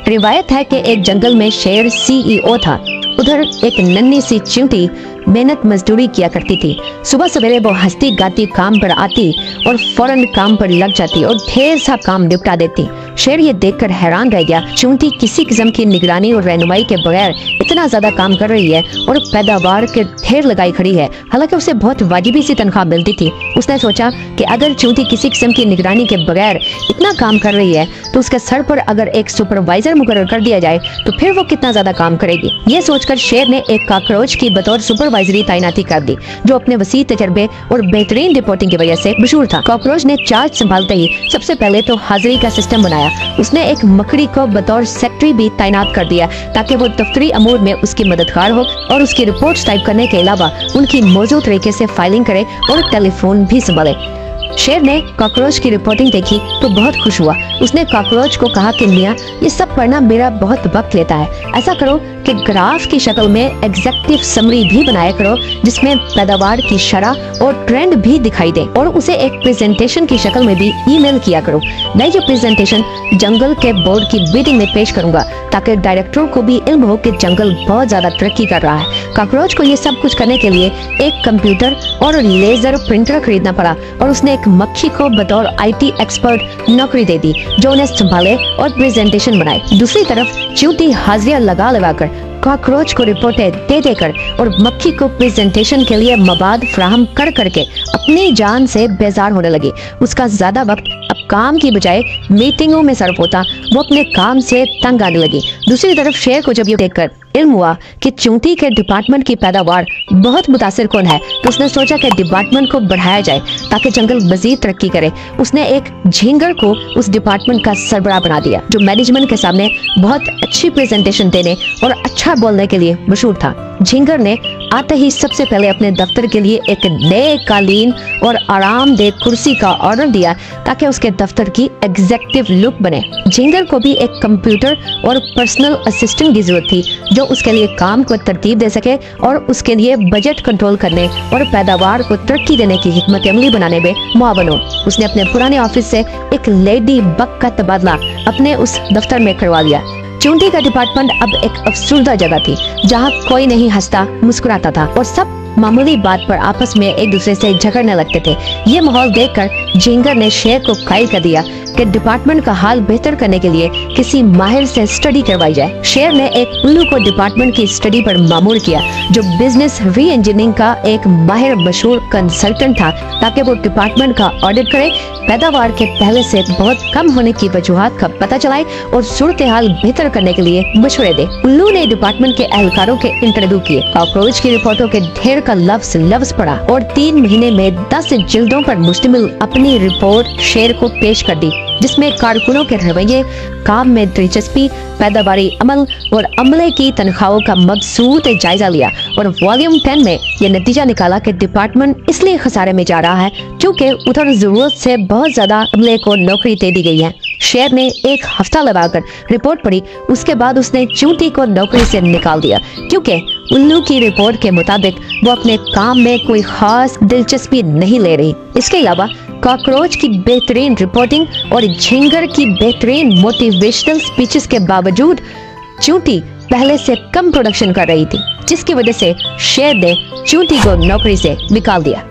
रिवायत है कि एक जंगल में शेर सीईओ था। उधर एक नन्ही सी चींटी मेहनत मजदूरी किया करती थी। सुबह सवेरे वो हंसती गाती काम पर आती और फौरन काम पर लग जाती और ढेर सा काम निपटा देती। शेर ये देखकर हैरान रह गया, चींटी किसी किस्म की निगरानी और रहनुमाई के बगैर इतना ज्यादा काम कर रही है और पैदावार के ढेर लगाई खड़ी है, हालांकि उसे बहुत वाजिबी सी तनख्वाह मिलती थी। उसने सोचा कि अगर चींटी किसी किस्म की निगरानी के बगैर इतना काम कर रही है तो उसके सर पर अगर एक सुपरवाइजर मुकर्रर कर दिया जाए तो फिर वो कितना ज्यादा काम करेगी। ये सोचकर शेर ने एक कॉकरोच की बतौर सुपरवाइजरी तैनाती कर दी, जो अपने वसी तजर्बे और बेहतरीन रिपोर्टिंग की वजह से मशहूर था। कॉकरोच ने चार्ज संभालते ही सबसे पहले तो हाजिरी का सिस्टम बनाया। उसने एक मकड़ी को बतौर सेक्रेटरी भी तैनात कर दिया ताकि वो दफ्तरी अमूर में उसकी मददगार हो और उसकी रिपोर्ट्स टाइप करने के अलावा उनकी मौजूद तरीके से फाइलिंग करे और टेलीफोन भी संभाले। शेर ने कॉकरोच की रिपोर्टिंग देखी तो बहुत खुश हुआ। उसने कॉकरोच को कहा कि मियाँ, ये सब पढ़ना मेरा बहुत वक्त लेता है। ऐसा करो कि ग्राफ की शक्ल में एग्जेक्टिव समरी भी बनाया करो जिसमें पैदावार की शरह और ट्रेंड भी दिखाई दे, और उसे एक प्रेजेंटेशन की शक्ल में भी ईमेल किया करो। मैं ये प्रेजेंटेशन जंगल के बोर्ड की मीटिंग में पेश करूंगा ताकि डायरेक्टरों को भी इल्म हो कि जंगल बहुत ज्यादा तरक्की कर रहा है। कॉकरोच को ये सब कुछ करने के लिए एक कंप्यूटर और लेजर प्रिंटर खरीदना पड़ा और उसने एक मक्खी को बतौर IT एक्सपर्ट नौकरी दे दी जो उन्हें संभाले और प्रेजेंटेशन बनाए। दूसरी तरफ चींटी हाजिरियां लगा कर कॉकरोच को रिपोर्टें दे देकर और मक्खी को प्रेजेंटेशन के लिए मवाद फराहम कर करके अपनी जान से बेजार होने लगी। उसका ज्यादा वक्त अब काम की बजाय मीटिंगों में सर्फ होता। वो अपने काम से तंग आने लगी। दूसरी तरफ शेर को जब ये देखकर इल्म हुआ कि चींटी के डिपार्टमेंट की पैदावार बहुत मुतासिर कौन है तो उसने सोचा कि डिपार्टमेंट को बढ़ाया जाए ताकि जंगल मजीद तरक्की करे। उसने एक झींगर को उस डिपार्टमेंट का सरबराह बना दिया जो मैनेजमेंट के सामने बहुत अच्छी प्रेजेंटेशन देने और अच्छा बोलने के लिए मशहूर था। झींगर ने आते ही सबसे पहले अपने दफ्तर के लिए एक नए कालीन और आरामदेह कुर्सी का ऑर्डर दिया ताकि उसके दफ्तर की एग्जेक्टिव लुक बने। झींगर को भी एक कंप्यूटर और पर्सनल असिस्टेंट की जरूरत थी जो उसके लिए काम को तरतीब दे सके और उसके लिए बजट कंट्रोल करने और पैदावार को तरक्की देने की हिकमत अमली बनाने में मुआवन हो। उसने अपने पुराने ऑफिस से एक लेडी बग का तबादला अपने उस दफ्तर में करवा लिया। चींटी का डिपार्टमेंट अब एक अफसरदा जगह थी जहाँ कोई नहीं हंसता मुस्कुराता था और सब मामूली बात पर आपस में एक दूसरे से झगड़ने लगते थे। ये माहौल देखकर झींगर ने शेर को कायल कर दिया कि डिपार्टमेंट का हाल बेहतर करने के लिए किसी माहिर से स्टडी करवाई जाए। शेर ने एक उल्लू को डिपार्टमेंट की स्टडी पर मामूर किया जो बिजनेस री इंजीनियरिंग का एक माहिर मशहूर कंसल्टेंट था ताकि वो डिपार्टमेंट का ऑडिट करे, पैदावार के पहले से बहुत कम होने की वजूहात का पता चलाए और सूरत हाल बेहतर करने के लिए मशवरे दे। उल्लू ने डिपार्टमेंट के एहलकारों के इंटरव्यू किए, कॉकरोच की रिपोर्टों के ढेर का लफ्ज पढ़ा और 3 महीने में 10 जिल्दों पर मुश्तमिल अपनी रिपोर्ट शेर को पेश कर दी जिसमें कारकुनों के रवैये, काम में दिलचस्पी, पैदावारी अमल और अमले की तनख्वाहों का मबसूत जायजा लिया और वॉल्यूम 10 में ये नतीजा निकाला कि डिपार्टमेंट इसलिए खसारे में जा रहा है क्योंकि उधर जरूरत से बहुत ज्यादा अमले को नौकरी दे दी गई है। शेर ने एक हफ्ता लगाकर रिपोर्ट पढ़ी, उसके बाद उसने चींटी को नौकरी से निकाल दिया क्योंकि उल्लू की रिपोर्ट के मुताबिक वो अपने काम में कोई खास दिलचस्पी नहीं ले रही। इसके अलावा कॉकरोच की बेहतरीन रिपोर्टिंग और झींगर की बेहतरीन मोटिवेशनल स्पीचेस के बावजूद चींटी पहले से कम प्रोडक्शन कर रही थी जिसकी वजह से शेर ने चींटी को नौकरी से निकाल दिया।